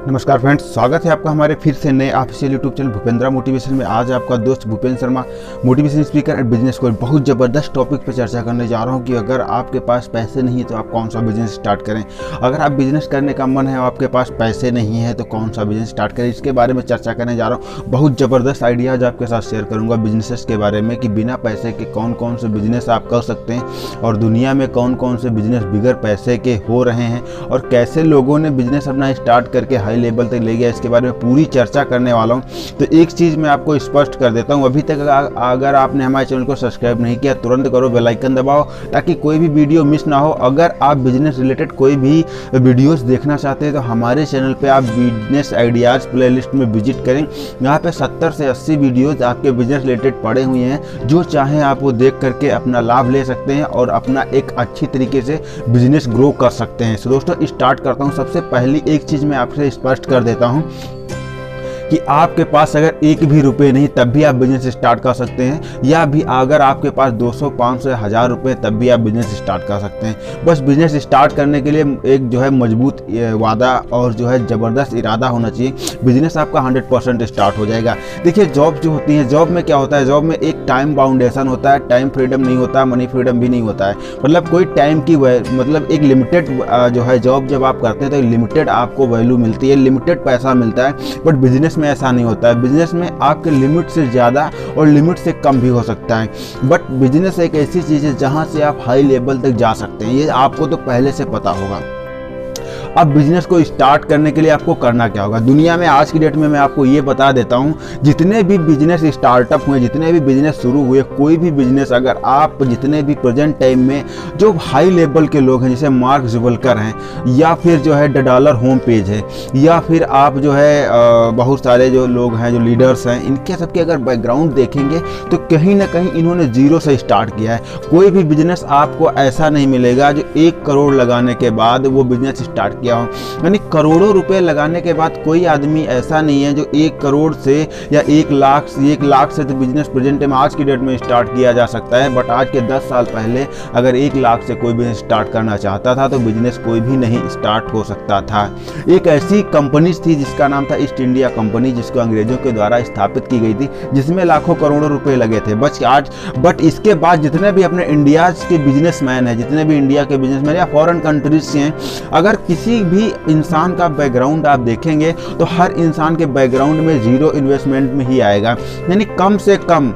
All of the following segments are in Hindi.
नमस्कार फ्रेंड्स, स्वागत है आपका हमारे फिर से नए ऑफिशियल यूट्यूब चैनल भूपेंद्रा मोटिवेशन में। आज आपका दोस्त Bhupendra Sharma, motivation speaker and business coach, बहुत ज़बरदस्त टॉपिक पर चर्चा करने जा रहा हूं कि अगर आपके पास पैसे नहीं है तो आप कौन सा बिजनेस स्टार्ट करें। अगर आप बिजनेस करने का मन है और आपके पास पैसे नहीं है तो कौन सा बिजनेस स्टार्ट करें, इसके बारे में चर्चा करने जा रहा हूँ। बहुत ज़बरदस्त आइडियाज़ आपके साथ शेयर करूँगा बिजनेस के बारे में कि बिना पैसे के कौन कौन से बिजनेस आप कर सकते हैं और दुनिया में कौन कौन से बिजनेस बिगैर पैसे के हो रहे हैं और कैसे लोगों ने बिजनेस अपना स्टार्ट करके हाई लेवल तक ले गया, इसके बारे में पूरी चर्चा करने वाला हूं। तो एक चीज़ मैं आपको स्पष्ट कर देता हूं, अभी तक अगर आपने हमारे चैनल को सब्सक्राइब नहीं किया तुरंत करो, बेल आइकन दबाओ ताकि कोई भी वीडियो मिस ना हो। अगर आप बिजनेस रिलेटेड कोई भी वीडियोस देखना चाहते हैं तो हमारे चैनल पे आप बिजनेस आइडियाज़ प्लेलिस्ट में विजिट करें। यहाँ पे 70 से 80 वीडियोज़ आपके बिजनेस रिलेटेड पड़े हुए हैं, जो चाहें आप वो देख करके अपना लाभ ले सकते हैं और अपना एक अच्छी तरीके से बिजनेस ग्रो कर सकते हैं। सो दोस्तों, स्टार्ट करता हूँ। सबसे पहली एक चीज़ मैं आपसे स्पष्ट कर देता हूँ कि आपके पास अगर एक भी रुपए नहीं तब भी आप बिजनेस स्टार्ट कर सकते हैं, या भी अगर आपके पास 200, 500, 1000 रुपये तब भी आप बिजनेस स्टार्ट कर सकते हैं। बस बिजनेस स्टार्ट करने के लिए एक जो है मजबूत वादा और जो है ज़बरदस्त इरादा होना चाहिए। बिजनेस आपका 100% स्टार्ट हो जाएगा। देखिए, जॉब जो होती है, जॉब में क्या होता है, जॉब में एक टाइम बाउंडेशन होता है, टाइम फ्रीडम नहीं होता, मनी फ्रीडम भी नहीं होता है। मतलब कोई टाइम की मतलब एक लिमिटेड जो है जॉब जब आप करते हैं तो लिमिटेड आपको वैल्यू मिलती है, लिमिटेड पैसा मिलता है। बट बिजनेस में ऐसा नहीं होता है। बिजनेस में आपके लिमिट से ज़्यादा और लिमिट से कम भी हो सकता है। बट बिजनेस एक ऐसी चीज़ है जहां से आप हाई लेवल तक जा सकते हैं, ये आपको तो पहले से पता होगा। अब बिजनेस को स्टार्ट करने के लिए आपको करना क्या होगा। दुनिया में आज की डेट में मैं आपको ये बता देता हूँ, जितने भी बिजनेस स्टार्टअप हुए, जितने भी बिजनेस शुरू हुए, कोई भी बिजनेस अगर आप जितने भी प्रेजेंट टाइम में जो हाई लेवल के लोग हैं, जैसे मार्क जुबलकर हैं, या फिर जो है द डॉलर होम पेज है, या फिर आप जो है बहुत सारे जो लोग हैं, जो लीडर्स हैं, इनके सबके अगर बैकग्राउंड देखेंगे तो कहीं ना कहीं इन्होंने जीरो से स्टार्ट किया है। कोई भी बिजनेस आपको ऐसा नहीं मिलेगा जो 1 करोड़ लगाने के बाद वो बिजनेस स्टार्ट यानी करोड़ों रुपए लगाने के बाद कोई आदमी ऐसा नहीं है जो 1 करोड़ से या 1 लाख से तो बिजनेस प्रेजेंट में आज की डेट में स्टार्ट किया जा सकता है। बट आज के 10 साल पहले अगर 1 लाख से कोई बिजनेस स्टार्ट करना चाहता था तो बिजनेस कोई भी नहीं स्टार्ट हो सकता था। एक ऐसी कंपनी थी जिसका नाम था ईस्ट इंडिया कंपनी, जिसको अंग्रेजों के द्वारा स्थापित की गई थी, जिसमें लाखों करोड़ों रुपए लगे थे। बट इसके बाद जितने भी अपने इंडिया के बिजनेसमैन हैं, जितने भी इंडिया के बिजनेसमैन या फॉरेन कंट्रीज से हैं, अगर किसी भी इंसान का बैकग्राउंड आप देखेंगे तो हर इंसान के बैकग्राउंड में जीरो इन्वेस्टमेंट में ही आएगा, यानी कम से कम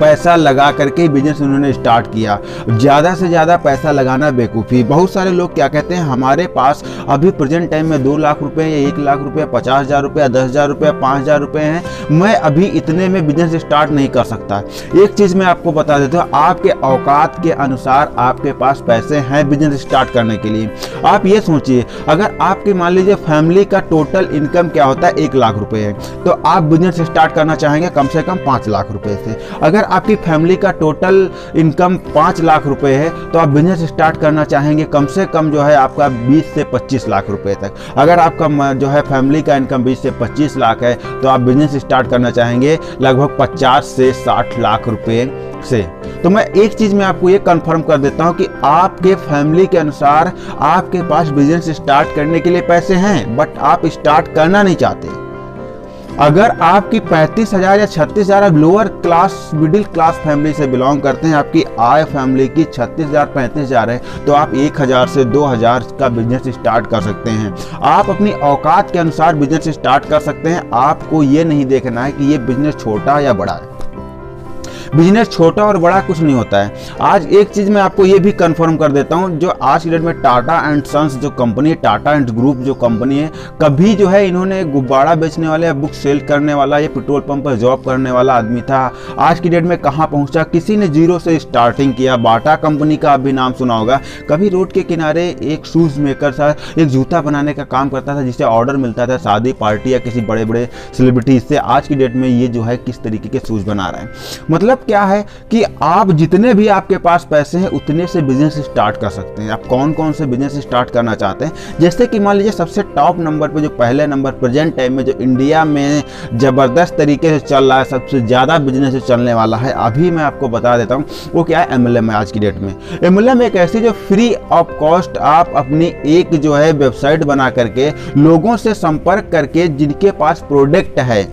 पैसा लगा करके बिजनेस उन्होंने स्टार्ट किया। ज़्यादा से ज़्यादा पैसा लगाना बेवकूफ़ी। बहुत सारे लोग क्या कहते हैं, हमारे पास अभी प्रेजेंट टाइम में 2 लाख रुपए या 1 लाख रुपए, 50,000 रुपये, 10,000 रुपये, 5,000 रुपये हैं, मैं अभी इतने में बिजनेस स्टार्ट नहीं कर सकता। एक चीज़ मैं आपको बता देता हूँ, आपके औकात के अनुसार आपके पास पैसे हैं बिजनेस स्टार्ट करने के लिए। आप ये सोचिए, अगर आपकी मान लीजिए फैमिली का टोटल इनकम क्या होता है, 1 लाख रुपये है, तो आप बिजनेस स्टार्ट करना चाहेंगे कम से कम 5 लाख रुपये से। अगर आपकी फैमिली का टोटल इनकम 5 लाख रुपए है तो आप बिजनेस स्टार्ट करना चाहेंगे कम से कम जो है आपका 20 से 25 लाख रुपए तक। अगर आपका जो है फैमिली का इनकम 20 से 25 लाख है तो आप बिजनेस स्टार्ट करना चाहेंगे लगभग 50 से 60 लाख रुपए से। तो मैं एक चीज में आपको ये कंफर्म कर देता हूं कि आपके फैमिली के अनुसार आपके पास बिजनेस स्टार्ट करने के लिए पैसे हैं, बट आप स्टार्ट करना नहीं चाहते। अगर आपकी 35,000 या 36,000, आप lower class middle class family से बिलोंग करते हैं, आपकी आय फैमिली की 36,000 35,000 है, तो आप 1,000 से 2,000 का बिजनेस स्टार्ट कर सकते हैं। आप अपनी औकात के अनुसार बिजनेस स्टार्ट कर सकते हैं। आपको ये नहीं देखना है कि ये बिजनेस छोटा या बड़ा है। बिजनेस छोटा और बड़ा कुछ नहीं होता है। आज एक चीज मैं आपको ये भी कंफर्म कर देता हूं, जो आज की डेट में टाटा एंड सन्स जो कंपनी है, टाटा एंड ग्रुप जो कंपनी है, कभी जो है इन्होंने गुब्बारा बेचने वाले या बुक सेल करने वाला या पेट्रोल पंप पर जॉब करने वाला आदमी था, आज की डेट में कहां पहुंचा। किसी ने जीरो से स्टार्टिंग किया। बाटा कंपनी का आप भी नाम सुना होगा। कभी रोड के किनारे एक शूज मेकर था, एक जूता बनाने का काम करता था, जिसे ऑर्डर मिलता था शादी पार्टी या किसी बड़े बड़े सेलिब्रिटीज से। आज की डेट में ये जो है किस तरीके के शूज बना रहे हैं। मतलब मतलब क्या है कि आप जितने भी आपके पास पैसे हैं उतने से बिजनेस स्टार्ट कर सकते हैं। आप कौन कौन से बिजनेस स्टार्ट करना चाहते हैं, जैसे कि मान लीजिए सबसे टॉप नंबर पे जो पहले नंबर प्रेजेंट टाइम में जो इंडिया में ज़बरदस्त तरीके से चल रहा है, सबसे ज़्यादा बिजनेस जो चलने वाला है अभी मैं आपको बता देता हूँ, वो क्या है, MLM है। आज की डेट में MLM एक ऐसी जो फ्री ऑफ कॉस्ट आप अपनी एक जो है वेबसाइट बना करके लोगों से संपर्क करके जिनके पास प्रोडक्ट है,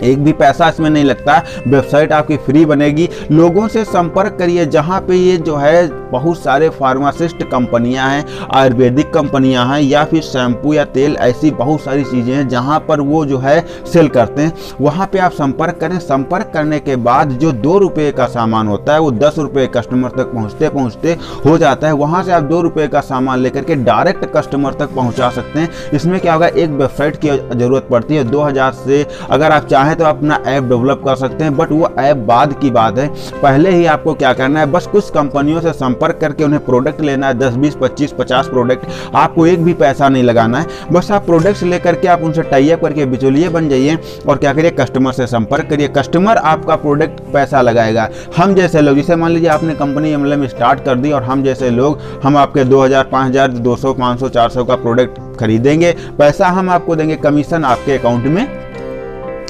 एक भी पैसा इसमें नहीं लगता, वेबसाइट आपकी फ्री बनेगी, लोगों से संपर्क करिए। जहाँ पे ये जो है बहुत सारे फार्मासिस्ट कंपनियां हैं, आयुर्वेदिक कंपनियां हैं, या फिर शैम्पू या तेल, ऐसी बहुत सारी चीज़ें हैं जहाँ पर वो जो है सेल करते हैं। वहाँ पे आप संपर्क करें। संपर्क करने के बाद जो 2 रुपये का सामान होता है वो 10 रुपये कस्टमर तक पहुँचते पहुँचते हो जाता है। वहाँ से आप 2 रुपये का सामान लेकर के डायरेक्ट कस्टमर तक पहुँचा सकते हैं। इसमें क्या होगा, एक वेबसाइट की ज़रूरत पड़ती है। 2000 से अगर आप चाहें तो अपना ऐप डेवलप कर सकते हैं, बट वो ऐप बाद की बात है। पहले ही आपको क्या करना है, बस कुछ कंपनियों से संपर्क करके उन्हें प्रोडक्ट लेना है, 10, 20, 25, 50 प्रोडक्ट। आपको एक भी पैसा नहीं लगाना है, बस आप प्रोडक्ट्स लेकर के आप उनसे टाई अप करके बिचौलिए बन जाइए और क्या करिए, कस्टमर से संपर्क करिए। कस्टमर आपका प्रोडक्ट पैसा लगाएगा। हम जैसे लोग, जैसे मान लीजिए आपने कंपनी MLM स्टार्ट कर दी और हम जैसे लोग, हम आपके 2000, 5000, 200, 500, 400 का प्रोडक्ट खरीदेंगे, पैसा हम आपको देंगे, कमीशन आपके अकाउंट में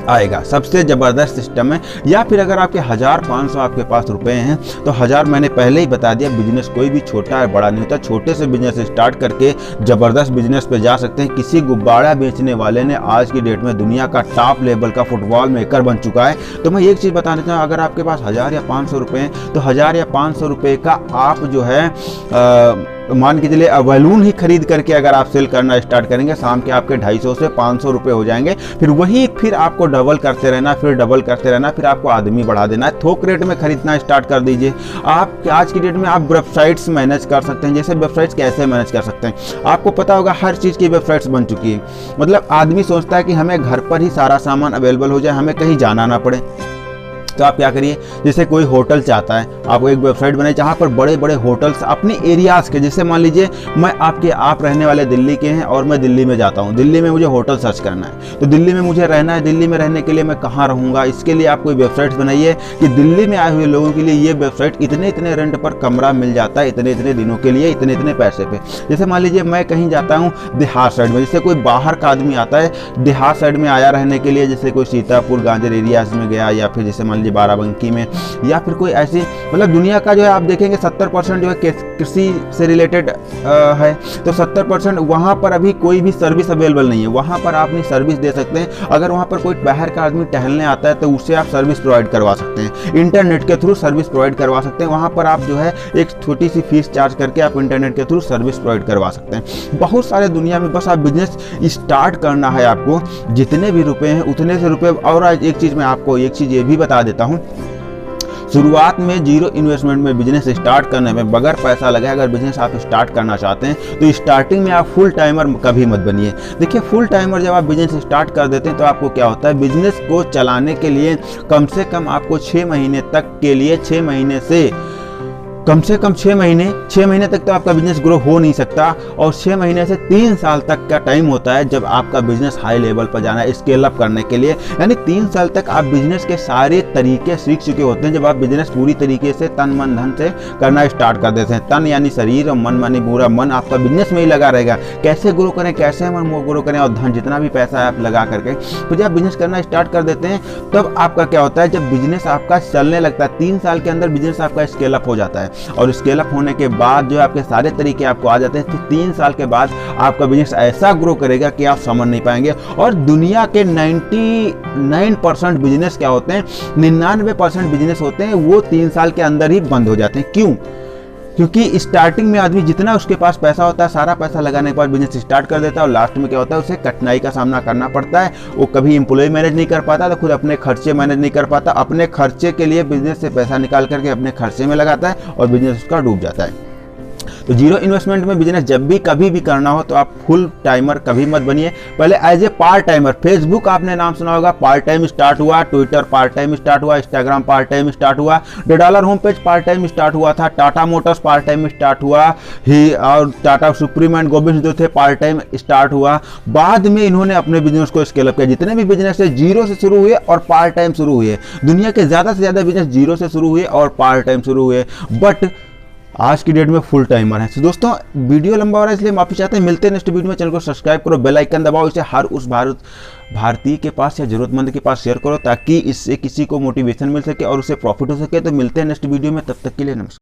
आएगा। सबसे ज़बरदस्त सिस्टम है। या फिर अगर आपके 1000, 500 आपके पास रुपए हैं तो 1000, मैंने पहले ही बता दिया, बिजनेस कोई भी छोटा है बड़ा नहीं होता। छोटे से बिजनेस स्टार्ट करके ज़बरदस्त बिजनेस पे जा सकते हैं। किसी गुब्बारा बेचने वाले ने आज की डेट में दुनिया का टॉप लेवल का फुटबॉल मेकर बन चुका है। तो मैं एक चीज़ बता देता हूँ, अगर आपके पास 1000 या 500 रुपये हैं तो 1000 या 500 रुपये का आप जो है मान के चलिए बैलून ही खरीद करके अगर आप सेल करना स्टार्ट करेंगे, शाम के आपके 250 से 500 रुपये हो जाएंगे। फिर आपको डबल करते रहना, फिर डबल करते रहना, फिर आपको आदमी बढ़ा देना है। थोक रेट में खरीदना स्टार्ट कर दीजिए। आप आज की डेट में आप वेबसाइट्स मैनेज कर सकते हैं। जैसे वेबसाइट्स कैसे मैनेज कर सकते हैं, आपको पता होगा हर चीज़ की वेबसाइट्स बन चुकी है। मतलब आदमी सोचता है कि हमें घर पर ही सारा सामान अवेलेबल हो जाए, हमें कहीं जाना ना पड़े। तो आप क्या करिए, जैसे कोई होटल चाहता है, आपको एक वेबसाइट बनाए जहाँ पर बड़े बड़े होटल्स अपने एरियाज़ के, जैसे मान लीजिए आप रहने वाले दिल्ली के हैं और मैं दिल्ली में जाता हूँ, दिल्ली में मुझे होटल सर्च करना है, तो दिल्ली में मुझे रहना है, दिल्ली में रहने के लिए मैं कहाँ रहूँगा, इसके लिए आप कोई वेबसाइट बनाइए कि दिल्ली में आए हुए लोगों के लिए ये वेबसाइट इतने इतने रेंट पर कमरा मिल जाता है, इतने इतने दिनों के लिए, इतने इतने पैसे पे। जैसे मान लीजिए मैं कहीं जाता हूँ देहात साइड में, जैसे कोई बाहर का आदमी आता है देहात साइड में आया रहने के लिए, जैसे कोई सीतापुर गांजर एरियाज में गया, या फिर जैसे मान लीजिए बाराबंकी में, या फिर कोई ऐसी, मतलब दुनिया का जो है आप देखेंगे 70% जो है कृषि से रिलेटेड है, तो 70% वहाँ पर अभी कोई भी सर्विस अवेलेबल नहीं है। वहाँ पर आप अपनी सर्विस दे सकते हैं। अगर वहाँ पर कोई बाहर का आदमी टहलने आता है तो उससे आप सर्विस प्रोवाइड करवा सकते हैं, इंटरनेट के थ्रू सर्विस प्रोवाइड करवा सकते हैं। वहाँ पर आप जो है एक छोटी सी फीस चार्ज करके आप इंटरनेट के थ्रू सर्विस प्रोवाइड करवा सकते हैं। बहुत सारे दुनिया में बस आप बिजनेस स्टार्ट करना है आपको, जितने भी रुपए हैं उतने से रुपए। और आज एक चीज़ मैं आपको एक चीज़ ये भी बता देता हूँ, शुरुआत में जीरो इन्वेस्टमेंट में बिजनेस स्टार्ट करने में बगैर पैसा लगाए अगर बिजनेस आप स्टार्ट करना चाहते हैं तो स्टार्टिंग में आप फुल टाइमर कभी मत बनिए। देखिए फुल टाइमर जब आप बिजनेस स्टार्ट कर देते हैं तो आपको क्या होता है, बिजनेस को चलाने के लिए कम से कम आपको 6 महीने तक के लिए, 6 महीने से कम से कम 6 महीने तक तो आपका बिजनेस ग्रो हो नहीं सकता, और 6 महीने से 3 साल तक का टाइम होता है जब आपका बिजनेस हाई लेवल पर जाना है स्केल अप करने के लिए। यानी 3 साल तक आप बिजनेस के सारे तरीके सीख चुके होते हैं, जब आप बिजनेस पूरी तरीके से तन मन धन से करना स्टार्ट कर देते हैं। तन यानी शरीर और मन यानी पूरा मन आपका बिजनेस में ही लगा रहेगा। कैसे ग्रो करें, कैसे मन ग्रो करें, और धन जितना भी पैसा है आप लगा करके तो जब बिजनेस करना स्टार्ट कर देते हैं तब आपका क्या होता है, जब बिजनेस आपका चलने लगता है 3 साल के अंदर बिजनेस आपका स्केल अप हो जाता है, और स्केल अप होने के बाद जो आपके सारे तरीके आपको आ जाते हैं, तो 3 साल के बाद आपका बिजनेस ऐसा ग्रो करेगा कि आप समझ नहीं पाएंगे। और दुनिया के 99% बिजनेस क्या होते हैं, 99% बिजनेस होते हैं वो 3 साल के अंदर ही बंद हो जाते हैं। क्यों? क्योंकि स्टार्टिंग में आदमी जितना उसके पास पैसा होता है सारा पैसा लगाने के बाद बिजनेस स्टार्ट कर देता है, और लास्ट में क्या होता है, उसे कठिनाई का सामना करना पड़ता है। वो कभी एम्प्लॉय मैनेज नहीं कर पाता, तो खुद अपने खर्चे मैनेज नहीं कर पाता, अपने खर्चे के लिए बिजनेस से पैसा निकाल करके अपने खर्चे में लगाता है और बिजनेस उसका डूब जाता है। तो जीरो इन्वेस्टमेंट में बिजनेस जब भी कभी भी करना हो तो आप फुल टाइमर कभी मत बनिए। पहले as a part timer, Facebook आपने नाम सुना होगा, पार्ट टाइम स्टार्ट हुआ, ट्विटर पार्ट टाइम स्टार्ट हुआ, इंस्टाग्राम पार्ट टाइम स्टार्ट हुआ, $1 home page part time start हुआ था, Tata Motors part time start हुआ ही, और टाटा सुप्रीम एंड गोविंद जो थे पार्ट टाइम स्टार्ट हुआ। बाद में इन्होंने अपने बिजनेस को स्केल अप किया। जितने भी बिजनेस है जीरो से शुरू हुए और पार्ट टाइम शुरू हुए। दुनिया के ज़्यादा से ज़्यादा बिजनेस जीरो से शुरू हुए और पार्ट टाइम शुरू हुए, बट आज की डेट में फुल टाइमर है। तो दोस्तों वीडियो लंबा हो रहा है इसलिए माफी चाहते हैं। मिलते हैं नेक्स्ट वीडियो में। चैनल को सब्सक्राइब करो, बेल आइकन दबाओ, इसे हर उस भारतीय के पास या जरूरतमंद के पास शेयर करो ताकि इससे किसी को मोटिवेशन मिल सके और उसे प्रॉफिट हो सके। तो मिलते हैं नेक्स्ट वीडियो में, तब तक के लिए नमस्कार।